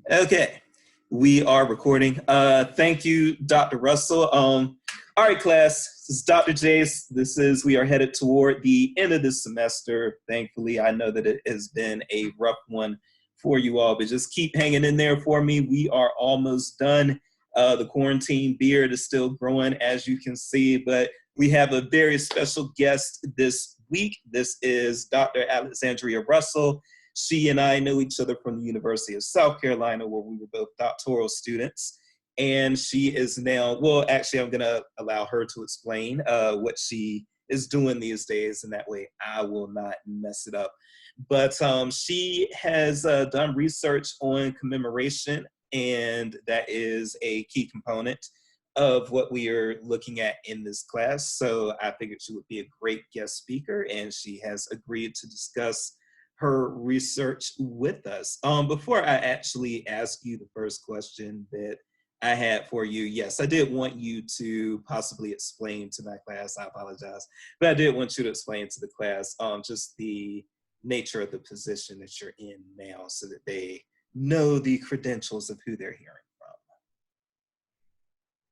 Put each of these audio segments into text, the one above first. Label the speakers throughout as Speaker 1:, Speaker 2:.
Speaker 1: Okay, we are recording. Thank you, Dr. Russell. All right, class, this is Dr. Jace. We are headed toward the end of this semester. Thankfully, I know that it has been a rough one for you all, but just keep hanging in there for me. We are almost done. The quarantine beard is still growing, as you can see, but we have a very special guest this week. This is Dr. Alexandria Russell. She and I know each other from the University of South Carolina, where we were both doctoral students. And she is now, well, actually, I'm going to allow her to explain what she is doing these days, and that way I will not mess it up. But she has done research on commemoration, and that is a key component of what we are looking at in this class. So I figured she would be a great guest speaker, and she has agreed to discuss her research with us. Before I actually ask you the first question that I had for you, yes, I did want you to possibly explain to my class, I apologize, but I did want you to explain to the class just the nature of the position that you're in now so that they know the credentials of who they're hearing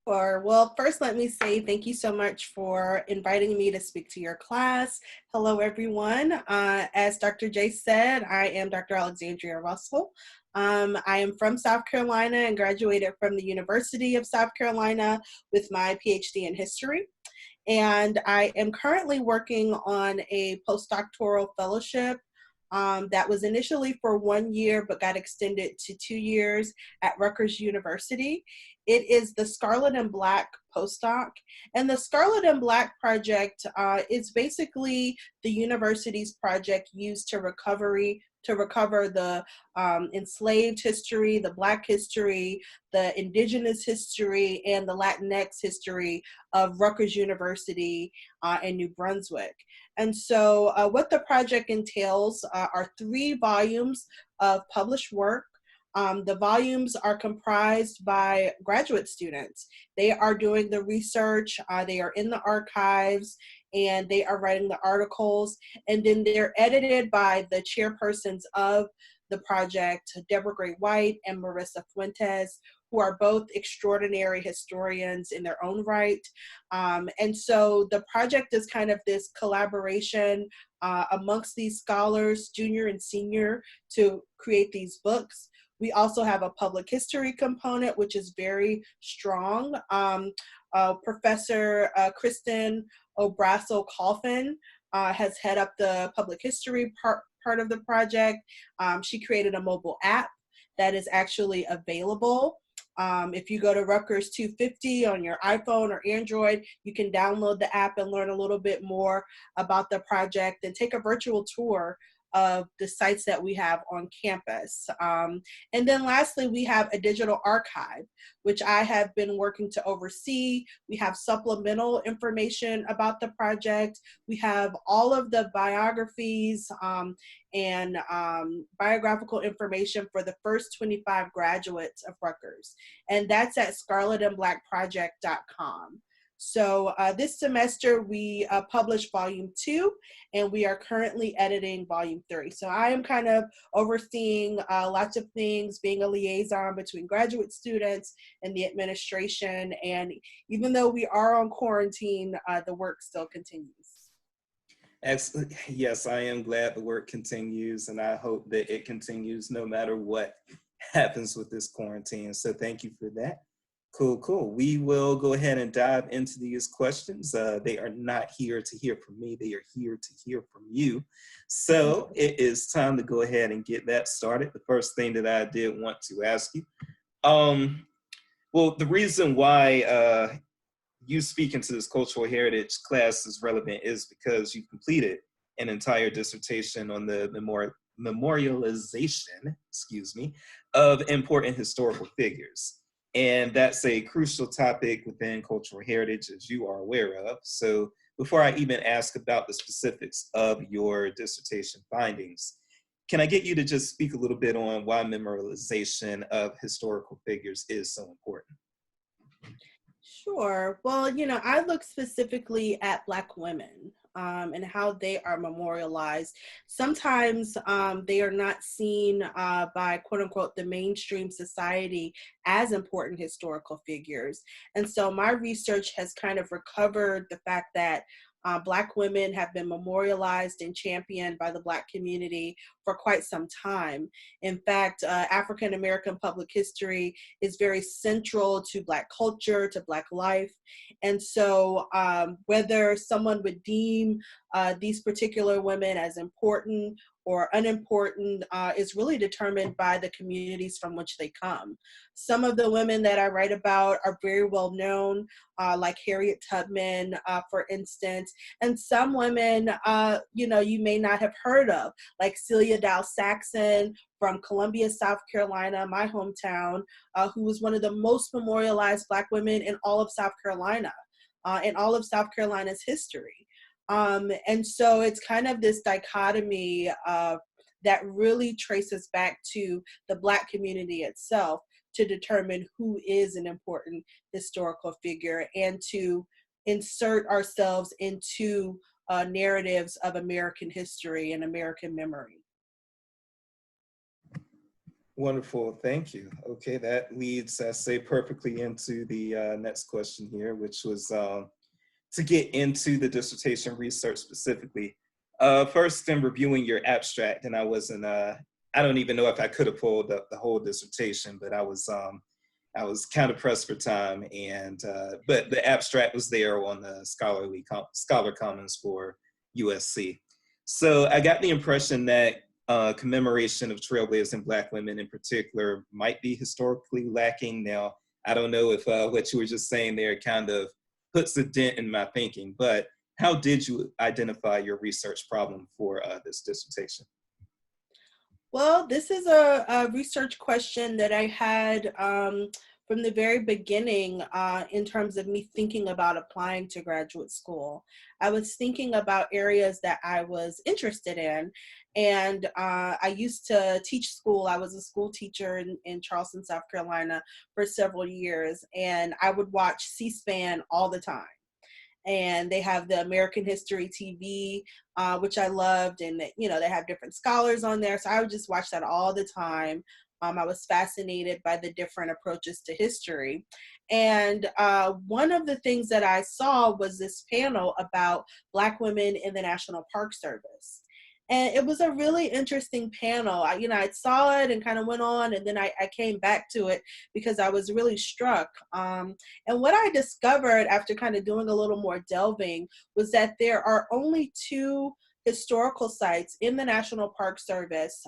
Speaker 2: Sure. Well, first, let me say thank you so much for inviting me to speak to your class. Hello, everyone. As Dr. J said, I am Dr. Alexandria Russell. I am from South Carolina and graduated from the University of South Carolina with my PhD in history. And I am currently working on a postdoctoral fellowship that was initially for 1 year but got extended to 2 years at Rutgers University. It is the Scarlet and Black postdoc. And the Scarlet and Black project is basically the university's project used to recover the enslaved history, the Black history, the indigenous history, and the Latinx history of Rutgers University in New Brunswick. And so what the project entails are 3 volumes of published work. The volumes are comprised by graduate students. They are doing the research, they are in the archives, and they are writing the articles. And then they're edited by the chairpersons of the project, Deborah Gray White and Marissa Fuentes, who are both extraordinary historians in their own right. And so the project is kind of this collaboration amongst these scholars, junior and senior, to create these books. We also have a public history component, which is very strong. Professor Kristen O'Brassil-Coffin has head up the public history part of the project. She created a mobile app that is actually available. If you go to Rutgers 250 on your iPhone or Android, you can download the app and learn a little bit more about the project and take a virtual tour of the sites that we have on campus. And then lastly, we have a digital archive, which I have been working to oversee. We have supplemental information about the project. We have all of the biographies and biographical information for the first 25 graduates of Rutgers. And that's at scarletandblackproject.com. So this semester we published volume 2, and we are currently editing volume 3. So I am kind of overseeing lots of things, being a liaison between graduate students and the administration. And even though we are on quarantine, the work still continues.
Speaker 1: Excellent. Yes, I am glad the work continues, and I hope that it continues no matter what happens with this quarantine. So thank you for that. Cool. We will go ahead and dive into these questions. They are not here to hear from me. They are here to hear from you. So it is time to go ahead and get that started. The first thing that I did want to ask you, well, the reason why you speaking to this cultural heritage class is relevant is because you completed an entire dissertation on the memorialization, of important historical figures. And that's a crucial topic within cultural heritage, as you are aware of. So before I even ask about the specifics of your dissertation findings, can I get you to just speak a little bit on why memorialization of historical figures is so important?
Speaker 2: Sure. Well, I look specifically at Black women and how they are memorialized. Sometimes they are not seen by quote unquote the mainstream society as important historical figures. And so my research has kind of recovered the fact that Black women have been memorialized and championed by the Black community for quite some time. In fact, African American public history is very central to Black culture, to Black life. And so whether someone would deem these particular women as important or unimportant is really determined by the communities from which they come. Some of the women that I write about are very well known, like Harriet Tubman, for instance, and some women, you may not have heard of, like Celia Dow Saxon from Columbia, South Carolina, my hometown, who was one of the most memorialized Black women in all of South Carolina, in all of South Carolina's history. And so it's kind of this dichotomy that really traces back to the Black community itself to determine who is an important historical figure and to insert ourselves into narratives of American history and American memory.
Speaker 1: Wonderful, thank you. Okay, that leads, I say, perfectly into the next question here, which was to get into the dissertation research specifically. First, in reviewing your abstract, and I wasn't, I don't even know if I could have pulled up the whole dissertation, but I was kind of pressed for time, and but the abstract was there on the Scholar Commons for USC. So I got the impression that commemoration of trailblazing Black women in particular might be historically lacking. Now, I don't know if what you were just saying there kind of puts a dent in my thinking, but how did you identify your research problem for this dissertation?
Speaker 2: Well, this is a research question that I had from the very beginning in terms of me thinking about applying to graduate school. I was thinking about areas that I was interested in. And I used to teach school. I was a school teacher in Charleston, South Carolina for several years. And I would watch C-SPAN all the time. And they have the American History TV, which I loved, and they have different scholars on there. So I would just watch that all the time. I was fascinated by the different approaches to history. And one of the things that I saw was this panel about Black women in the National Park Service. And it was a really interesting panel. I saw it and kind of went on, and then I came back to it because I was really struck. And what I discovered after kind of doing a little more delving was that there are only two historical sites in the National Park Service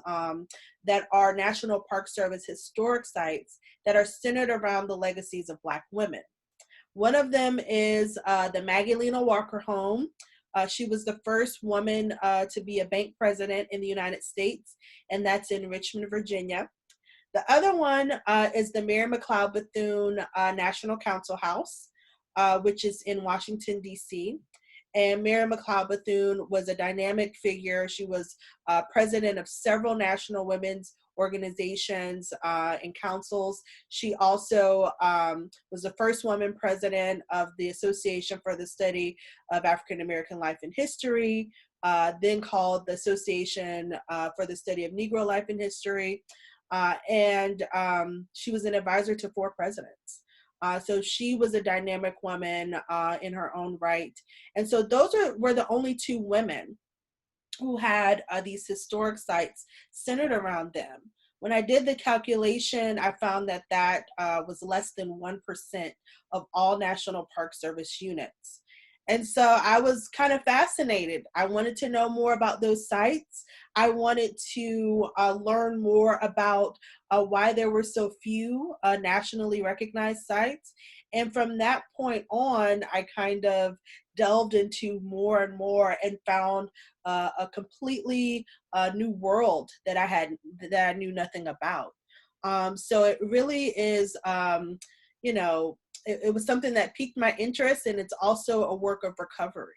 Speaker 2: that are National Park Service historic sites that are centered around the legacies of Black women. One of them is the Magdalena Walker home. She was the first woman to be a bank president in the United States, and that's in Richmond, Virginia. The other one is the Mary McLeod Bethune National Council House, which is in Washington, D.C. And Mary McLeod Bethune was a dynamic figure. She was president of several national women's organizations and councils. She also was the first woman president of the Association for the Study of African American Life and History, then called the Association for the Study of Negro Life and History. And she was an advisor to 4 presidents. So she was a dynamic woman in her own right. And so those were the only 2 women who had these historic sites centered around them. When I did the calculation, I found that was less than 1% of all National Park Service units. And so I was kind of fascinated. I wanted to know more about those sites. I wanted to learn more about why there were so few nationally recognized sites. And from that point on, I kind of delved into more and more and found a completely new world that I knew nothing about. So it really is, it was something that piqued my interest, and it's also a work of recovery.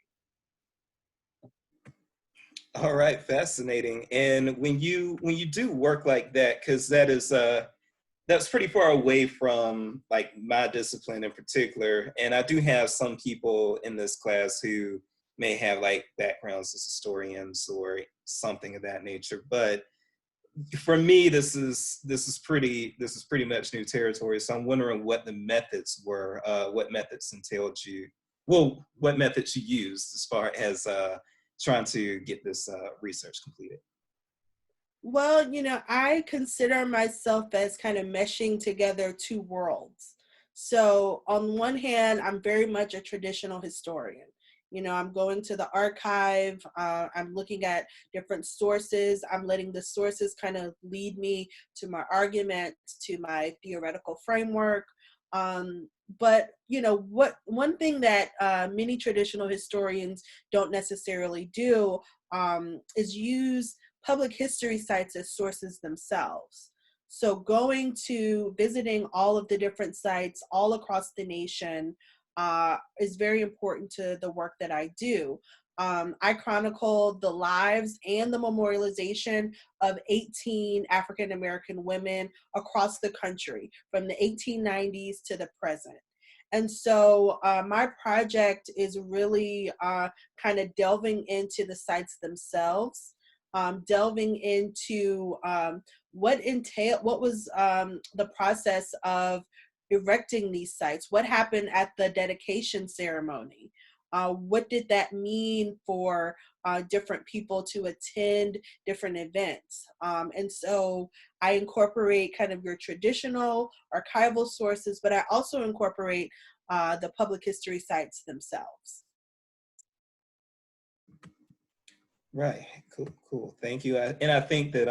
Speaker 1: All right, fascinating. And when you do work like that, because that's pretty far away from like my discipline in particular, and I do have some people in this class who may have like backgrounds as historians or something of that nature. But for me, this is pretty much new territory. So I'm wondering what the methods were, what methods entailed you, well, what methods you used as far as trying to get this research completed.
Speaker 2: Well, I consider myself as kind of meshing together two worlds. So, on one hand, I'm very much a traditional historian. I'm going to the archive, I'm looking at different sources, I'm letting the sources kind of lead me to my arguments, to my theoretical framework. But what one thing that many traditional historians don't necessarily do is use public history sites as sources themselves. So going to visiting all of the different sites all across the nation is very important to the work that I do. I chronicled the lives and the memorialization of 18 African American women across the country from the 1890s to the present. And so my project is really kind of delving into the sites themselves, delving into what was the process of erecting these sites, what happened at the dedication ceremony, what did that mean for different people to attend different events. And so I incorporate kind of your traditional archival sources, but I also incorporate the public history sites themselves.
Speaker 1: Right. Cool. Thank you. And I think that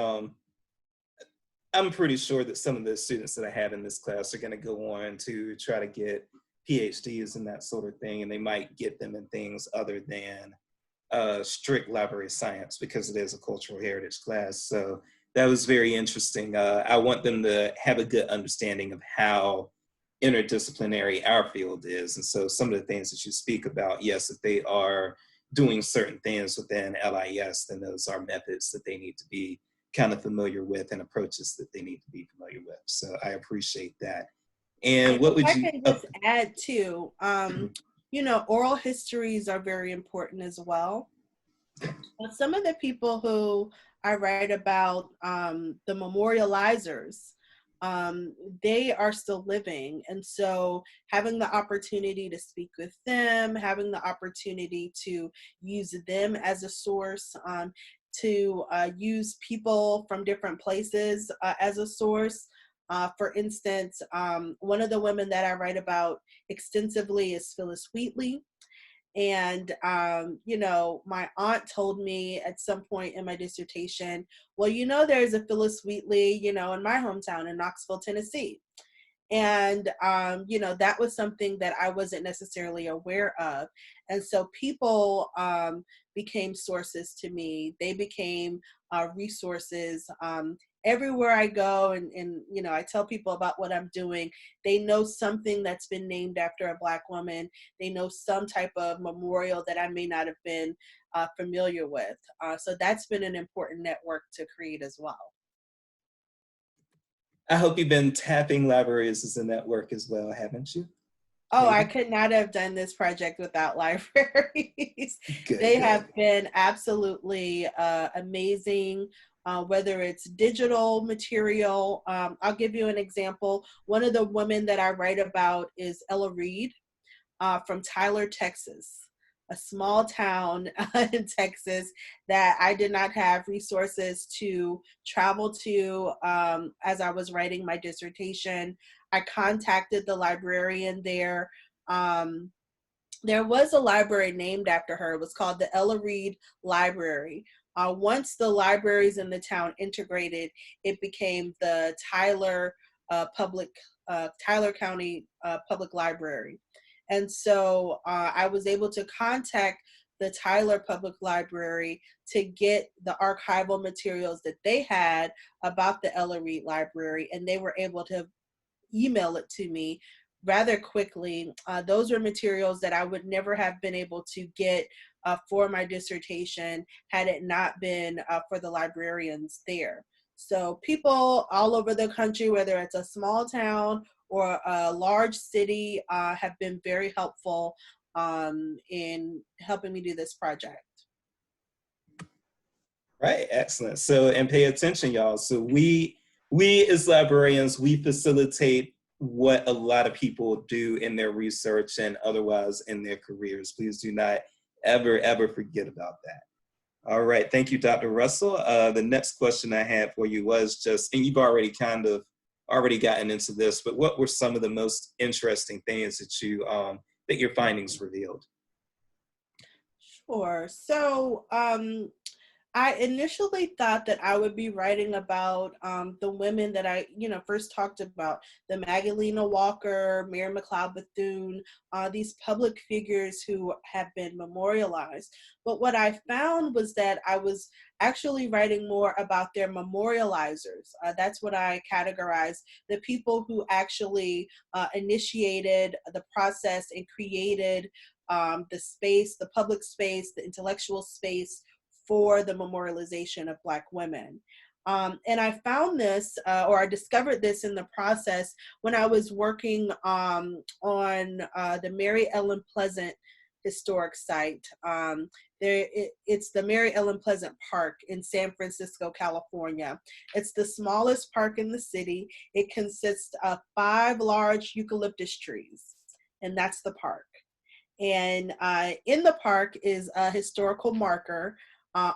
Speaker 1: I'm pretty sure that some of the students that I have in this class are going to go on to try to get PhDs and that sort of thing, and they might get them in things other than strict library science because it is a cultural heritage class. So that was very interesting. I want them to have a good understanding of how interdisciplinary our field is. And so some of the things that you speak about, yes, if they are doing certain things within LIS, then those are methods that they need to be kind of familiar with and approaches that they need to be familiar with. So I appreciate that. And what
Speaker 2: If
Speaker 1: would
Speaker 2: I
Speaker 1: you,
Speaker 2: can just add too, oral histories are very important as well. But some of the people who I write about, the memorializers, they are still living. And so having the opportunity to speak with them, having the opportunity to use them as a source, to use people from different places as a source. For instance, one of the women that I write about extensively is Phyllis Wheatley. And, my aunt told me at some point in my dissertation, well, there's a Phyllis Wheatley, in my hometown in Knoxville, Tennessee. And, that was something that I wasn't necessarily aware of. And so people became sources to me. They became resources. Everywhere I go and I tell people about what I'm doing, they know something that's been named after a Black woman. They know some type of memorial that I may not have been familiar with. So that's been an important network to create as well.
Speaker 1: I hope you've been tapping libraries as a network as well, haven't you?
Speaker 2: Oh,
Speaker 1: Maybe?
Speaker 2: I could not have done this project without libraries. They
Speaker 1: Good.
Speaker 2: have been absolutely amazing, whether it's digital material. I'll give you an example. One of the women that I write about is Ella Reed from Tyler, Texas, a small town in Texas that I did not have resources to travel to as I was writing my dissertation. I contacted the librarian there. There was a library named after her. It was called the Ella Reed Library. Once the libraries in the town integrated, it became the Tyler Tyler County Public Library. And so I was able to contact the Tyler Public Library to get the archival materials that they had about the Ella Reed Library, and they were able to email it to me rather quickly. Those were materials that I would never have been able to get for my dissertation had it not been for the librarians there. So people all over the country, whether it's a small town or a large city, have been very helpful in helping me do this project.
Speaker 1: Right, excellent. So, and pay attention, y'all. So we as librarians, we facilitate what a lot of people do in their research and otherwise in their careers. Please do not ever forget about that. All right, thank you, Dr. Russell. The next question I had for you was just, and you've already kind of already gotten into this, but what were some of the most interesting things that you that your findings revealed?
Speaker 2: Sure. So, I initially thought that I would be writing about the women that I, first talked about, the Magdalena Walker, Mary McLeod Bethune, these public figures who have been memorialized. But what I found was that I was actually writing more about their memorializers. That's what I categorized, the people who actually initiated the process and created the space, the public space, the intellectual space for the memorialization of Black women. And I found this, or I discovered this in the process when I was working on the Mary Ellen Pleasant historic site. It's the Mary Ellen Pleasant Park in San Francisco, California. It's the smallest park in the city. It consists of 5 large eucalyptus trees, and that's the park. And in the park is a historical marker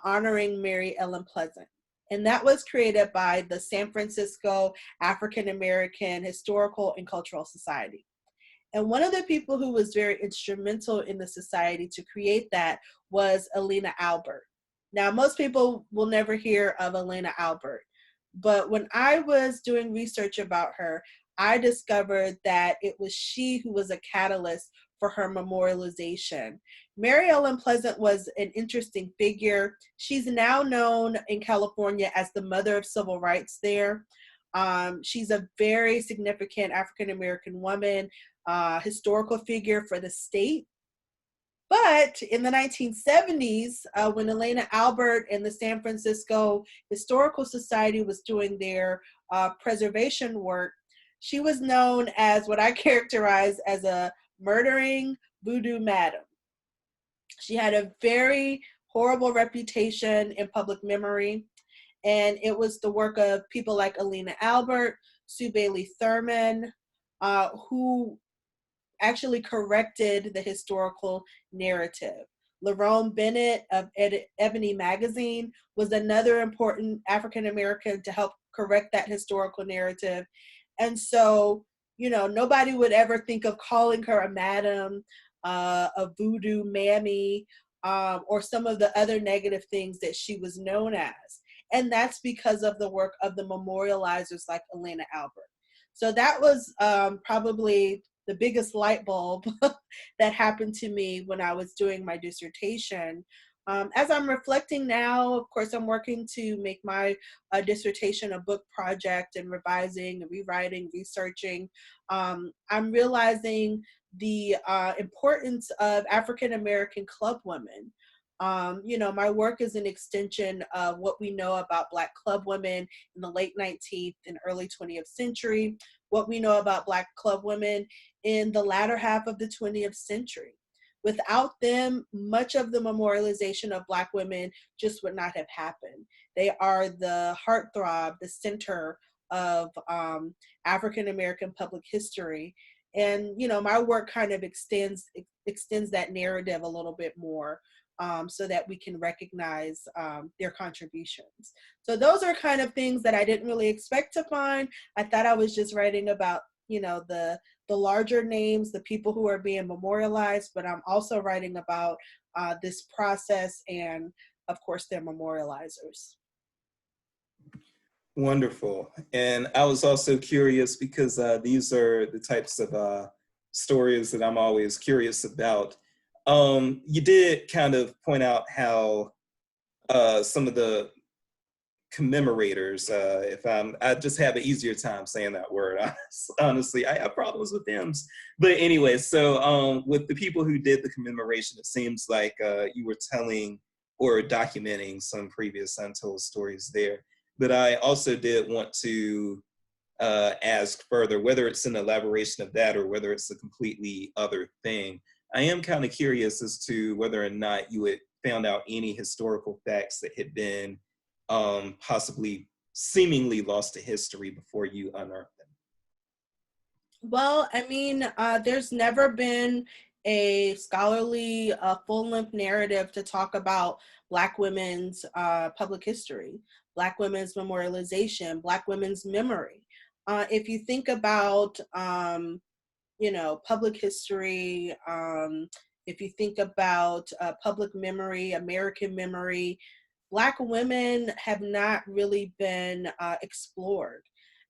Speaker 2: honoring Mary Ellen Pleasant. And that was created by the San Francisco African American Historical and Cultural Society. And one of the people who was very instrumental in the society to create that was Alina Albert. Now, most people will never hear of Alina Albert, but when I was doing research about her, I discovered that it was she who was a catalyst for her memorialization. Mary Ellen Pleasant was an interesting figure. She's now known in California as the mother of civil rights there. She's a very significant African American woman, historical figure for the state. But in the 1970s, when Alina Albert and the San Francisco Historical Society was doing their preservation work, she was known as what I characterize as a murdering voodoo madam. She had a very horrible reputation in public memory, and it was the work of people like Alina Albert, Sue Bailey Thurman, who actually corrected the historical narrative. Lerone Bennett of Ebony Magazine was another important African American to help correct that historical narrative. And so, nobody would ever think of calling her a madam, a voodoo mammy, or some of the other negative things that she was known as. And that's because of the work of the memorializers like Alina Albert. So that was probably the biggest light bulb that happened to me when I was doing my dissertation. As I'm reflecting now, of course, I'm working to make my dissertation a book project and revising, rewriting, researching. I'm realizing the importance of African American club women. My work is an extension of what we know about Black club women in the late 19th and early 20th century, what we know about Black club women in the latter half of the 20th century. Without them, much of the memorialization of Black women just would not have happened. They are the heartthrob, the center of African American public history. And my work kind of extends that narrative a little bit more, so that we can recognize their contributions. So those are kind of things that I didn't really expect to find. I thought I was just writing about the larger names, the people who are being memorialized, but I'm also writing about this process and, of course, their memorializers.
Speaker 1: Wonderful. And I was also curious because these are the types of stories that I'm always curious about. You did kind of point out how some of the commemorators, I just have an easier time saying that word. Honestly, I have problems with them. But anyway, so with the people who did the commemoration, it seems like you were telling or documenting some previous untold stories there. But I also did want to ask further, whether it's an elaboration of that or whether it's a completely other thing. I am kind of curious as to whether or not you had found out any historical facts that had been possibly seemingly lost to history before you unearthed them.
Speaker 2: Well, I mean, there's never been a scholarly full-length narrative to talk about Black women's public history, Black women's memorialization, Black women's memory. If you think about, public history, if you think about public memory, American memory, Black women have not really been explored.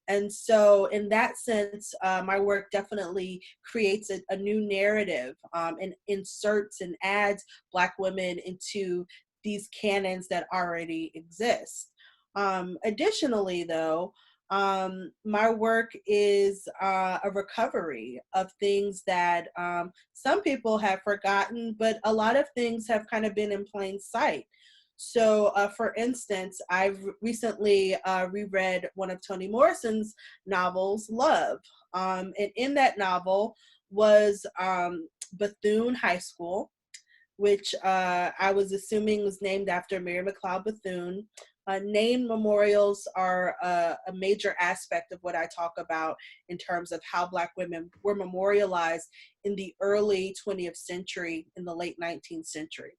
Speaker 2: And so, in that sense, my work definitely creates a new narrative and inserts and adds Black women into these canons that already exist. Additionally, though, my work is a recovery of things that some people have forgotten, but a lot of things have kind of been in plain sight. So, for instance, I've recently reread one of Toni Morrison's novels, Love. And in that novel was Bethune High School, which I was assuming was named after Mary McLeod Bethune. Name memorials are a major aspect of what I talk about in terms of how Black women were memorialized in the early 20th century, in the late 19th century.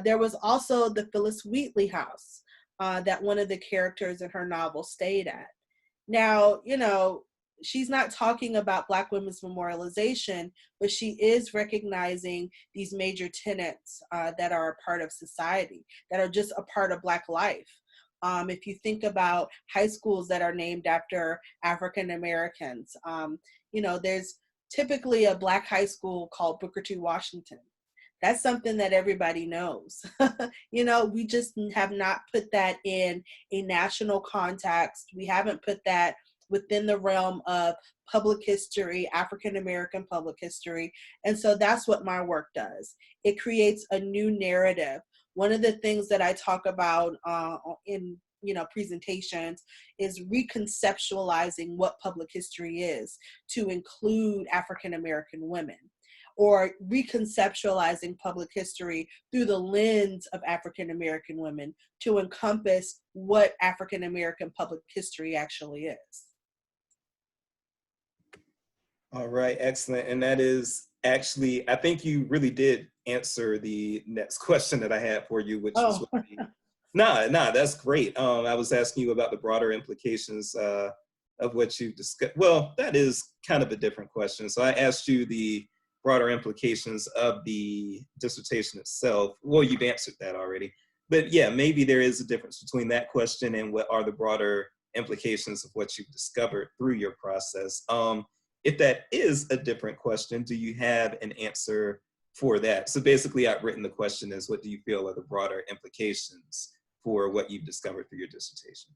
Speaker 2: There was also the Phillis Wheatley House that one of the characters in her novel stayed at. Now, she's not talking about Black women's memorialization, but she is recognizing these major tenets that are a part of society, that are just a part of Black life. If you think about high schools that are named after African Americans, there's typically a Black high school called Booker T. Washington. That's something that everybody knows. We just have not put that in a national context. We haven't put that within the realm of public history, African American public history. And so that's what my work does. It creates a new narrative. One of the things that I talk about in presentations is reconceptualizing what public history is to include African American women, or reconceptualizing public history through the lens of African American women to encompass what African American public history actually is.
Speaker 1: All right, excellent. And that is actually, I think you really did answer the next question that I had for you, which was what nah, that's great. I was asking you about the broader implications of what you discussed. Well, that is kind of a different question. So I asked you the broader implications of the dissertation itself. Well, you've answered that already. But yeah, maybe there is a difference between that question and what are the broader implications of what you've discovered through your process. If that is a different question, do you have an answer for that? So basically, I've written the question as, what do you feel are the broader implications for what you've discovered through your dissertation?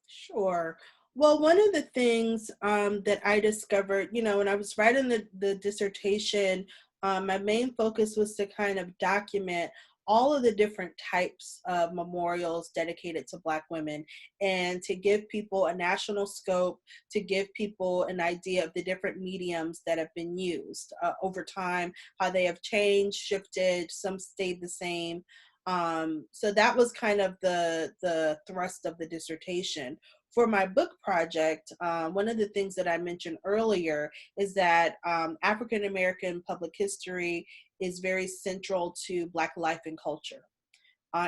Speaker 2: Sure. Well, one of the things that I discovered, when I was writing the dissertation, my main focus was to kind of document all of the different types of memorials dedicated to Black women, and to give people a national scope, to give people an idea of the different mediums that have been used over time, how they have changed, shifted, some stayed the same. So that was kind of the thrust of the dissertation. For my book project, one of the things that I mentioned earlier is that African American public history is very central to Black life and culture.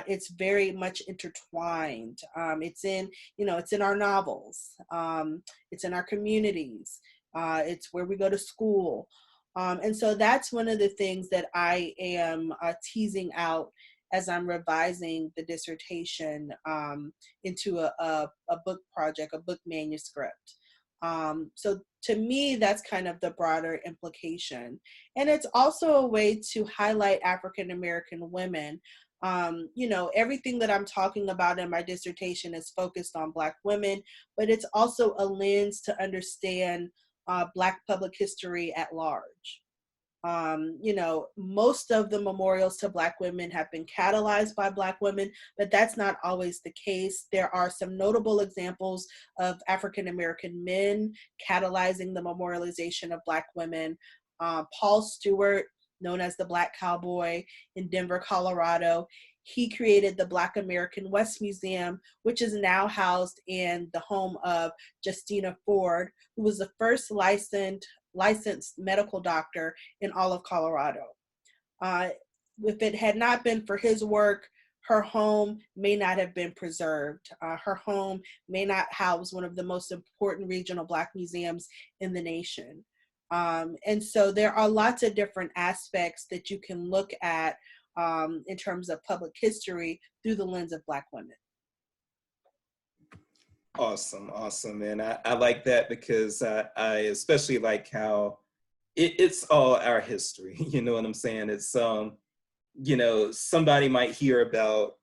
Speaker 2: It's very much intertwined. It's in our novels. It's in our communities. It's where we go to school. And so that's one of the things that I am teasing out as I'm revising the dissertation into a book project, a book manuscript. So to me, that's kind of the broader implication. And it's also a way to highlight African American women. Everything that I'm talking about in my dissertation is focused on Black women, but it's also a lens to understand Black public history at large. Most of the memorials to Black women have been catalyzed by Black women, but that's not always the case. There are some notable examples of African American men catalyzing the memorialization of Black women. Paul Stewart known as the Black Cowboy in Denver, Colorado. He created the Black American West Museum, which is now housed in the home of Justina Ford, who was the first licensed medical doctor in all of Colorado. If it had not been for his work, her home may not have been preserved. Her home may not house one of the most important regional Black museums in the nation. And so there are lots of different aspects that you can look at in terms of public history through the lens of Black women.
Speaker 1: Awesome, awesome. And I like that because I especially like how it's all our history. You know what I'm saying? It's, you know, somebody might hear about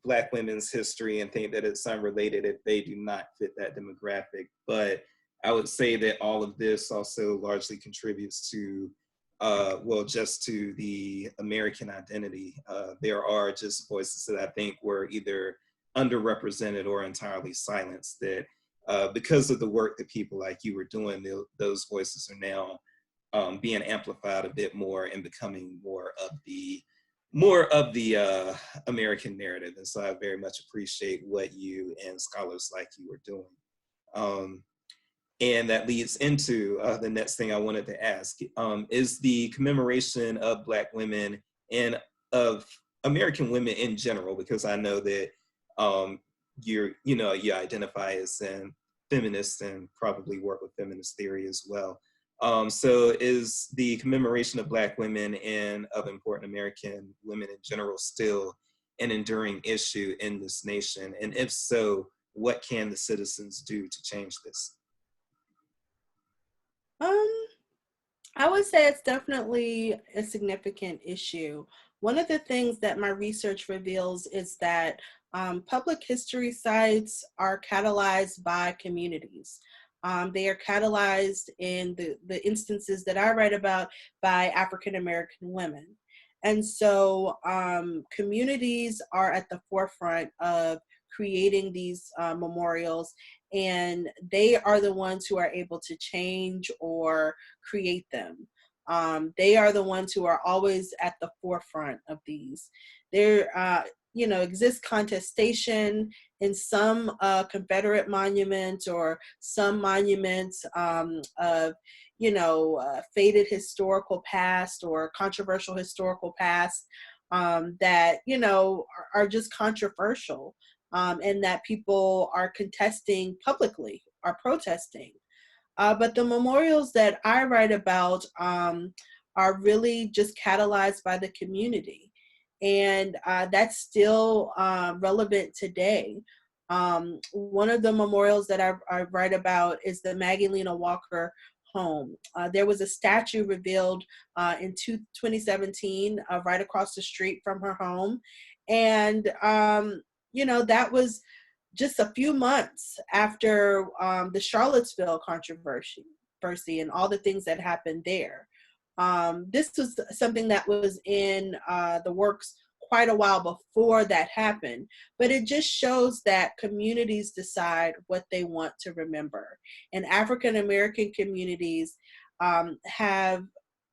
Speaker 1: Black women's history and think that it's unrelated if they do not fit that demographic. But I would say that all of this also largely contributes to, well, just to the American identity. There are just voices that I think were either underrepresented or entirely silenced that because of the work that people like you were doing, those voices are now being amplified a bit more and becoming more of the American narrative. And so I very much appreciate what you and scholars like you are doing. And that leads into the next thing I wanted to ask, is the commemoration of Black women and of American women in general, because I know that you identify as a feminist and probably work with feminist theory as well. So is the commemoration of Black women and of important American women in general still an enduring issue in this nation? And if so, what can the citizens do to change this?
Speaker 2: I would say it's definitely a significant issue. One of the things that my research reveals is that public history sites are catalyzed by communities. They are catalyzed in the instances that I write about by African American women. And so communities are at the forefront of creating these memorials, and they are the ones who are able to change or create them. They are the ones who are always at the forefront of these. There, exists contestation in some Confederate monuments or some monuments of, faded historical past or controversial historical past that, are just controversial. And that people are contesting publicly, are protesting. But the memorials that I write about are really just catalyzed by the community. And that's still relevant today. One of the memorials that I write about is the Magdalena Walker home. There was a statue revealed in 2017 right across the street from her home. And that was just a few months after the Charlottesville controversy and all the things that happened there. This was something that was in the works quite a while before that happened, but it just shows that communities decide what they want to remember. And African American communities have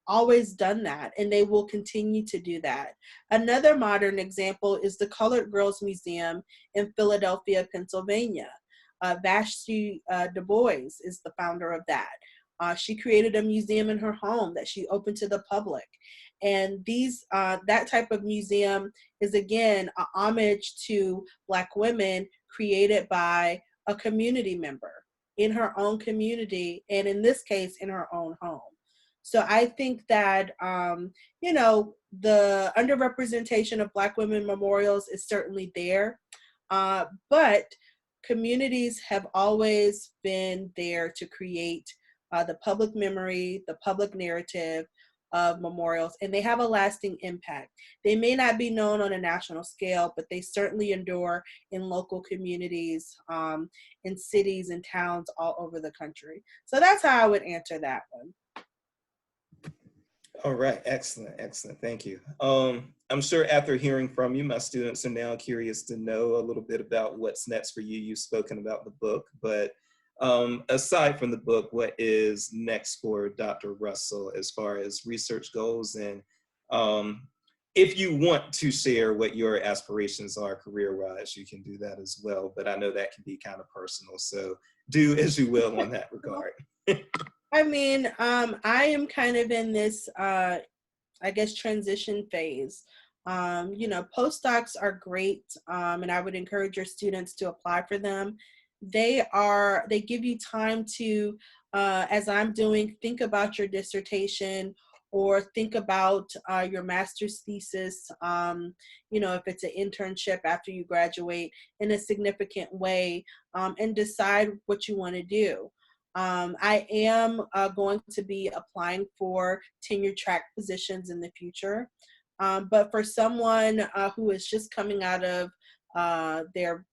Speaker 2: always done that, and they will continue to do that. Another modern example is the Colored Girls Museum in Philadelphia, Pennsylvania. Vashti Du Bois is the founder of that. She created a museum in her home that she opened to the public. And that type of museum is, again, a homage to Black women created by a community member in her own community, and in this case, in her own home. So I think that, the underrepresentation of Black women memorials is certainly there, but communities have always been there to create the public memory, the public narrative of memorials, and they have a lasting impact. They may not be known on a national scale, but they certainly endure in local communities, in cities and towns all over the country. So that's how I would answer that one.
Speaker 1: All right, excellent, excellent, thank you. I'm sure after hearing from you, my students are now curious to know a little bit about what's next for you. You've spoken about the book, but Aside from the book, what is next for Dr. Russell as far as research goes? And if you want to share what your aspirations are career-wise, you can do that as well. But I know that can be kind of personal, so do as you will on that regard.
Speaker 2: I mean, I am kind of in this, I guess, transition phase. You know, postdocs are great, and I would encourage your students to apply for them. They give you time to, as I'm doing, think about your dissertation or think about your master's thesis, you know, if it's an internship after you graduate in a significant way, and decide what you want to do. I am going to be applying for tenure track positions in the future. But for someone who is just coming out of their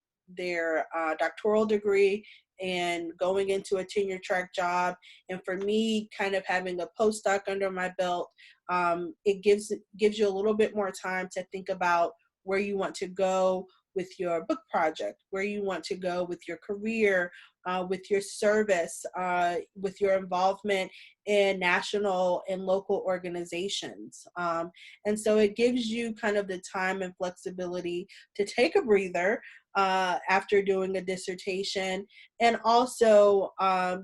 Speaker 2: doctoral degree and going into a tenure track job, and for me, kind of having a postdoc under my belt, it gives you a little bit more time to think about where you want to go with your book project, where you want to go with your career, with your service, with your involvement in national and local organizations. And so it gives you kind of the time and flexibility to take a breather after doing a dissertation, and also,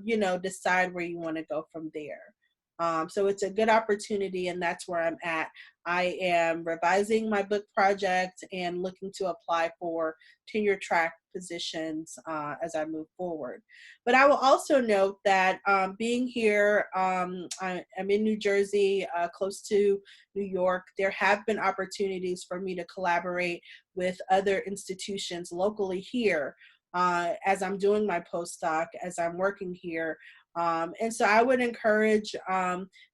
Speaker 2: you know, decide where you want to go from there. So it's a good opportunity, and that's where I'm at. I am revising my book project and looking to apply for tenure track positions as I move forward. But I will also note that being here, I'm in New Jersey, close to New York. There have been opportunities for me to collaborate with other institutions locally here as I'm doing my postdoc, as I'm working here. And so I would encourage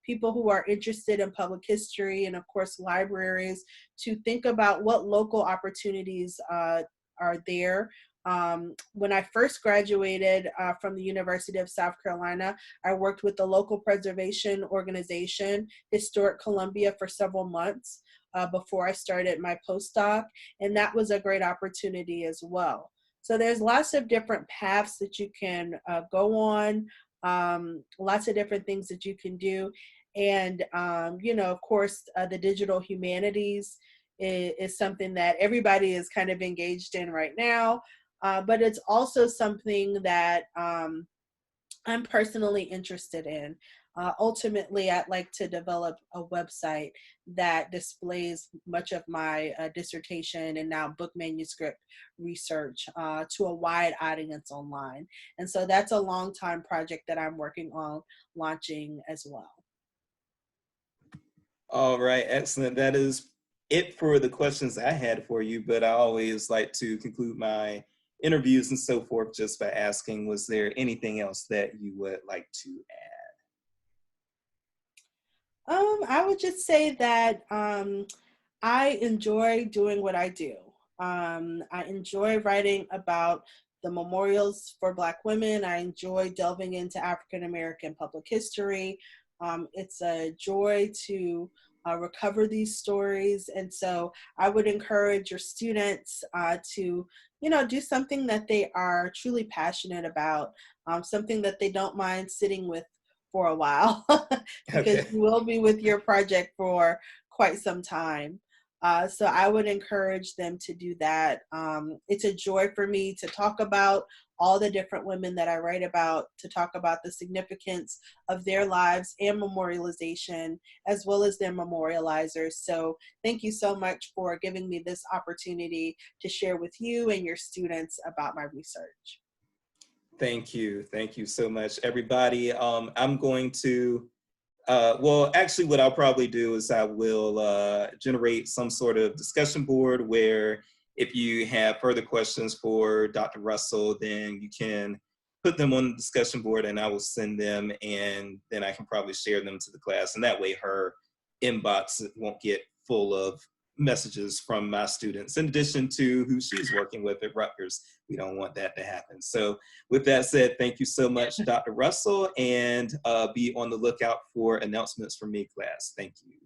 Speaker 2: people who are interested in public history and, of course, libraries to think about what local opportunities are there. When I first graduated from the University of South Carolina, I worked with the local preservation organization, Historic Columbia, for several months before I started my postdoc, and that was a great opportunity as well. So there's lots of different paths that you can go on, lots of different things that you can do. And, you know, of course, the digital humanities is something that everybody is kind of engaged in right now. But it's also something that I'm personally interested in. Ultimately, I'd like to develop a website that displays much of my dissertation and now book manuscript research to a wide audience online. And so that's a long time project that I'm working on launching as well.
Speaker 1: All right, excellent. That is it for the questions I had for you, but I always like to conclude my interviews and so forth just by asking, was there anything else that you would like to add?
Speaker 2: I would just say that I enjoy doing what I do. I enjoy writing about the memorials for Black women. I enjoy delving into African American public history. It's a joy to recover these stories. And so I would encourage your students to, you know, do something that they are truly passionate about, something that they don't mind sitting with for a while, because
Speaker 1: Okay.
Speaker 2: you will be with your project for quite some time. So I would encourage them to do that. It's a joy for me to talk about all the different women that I write about, to talk about the significance of their lives and memorialization, as well as their memorializers. So thank you so much for giving me this opportunity to share with you and your students about my research.
Speaker 1: Thank you. Thank you so much, everybody. I'm going to, well, actually, what I'll probably do is I will generate some sort of discussion board where if you have further questions for Dr. Russell, then you can put them on the discussion board and I will send them, and then I can probably share them to the class. And that way her inbox won't get full of messages from my students, in addition to who she's working with at Rutgers. We don't want that to happen. So with that said, thank you so much, Dr. Russell, and be on the lookout for announcements from me, class. Thank you.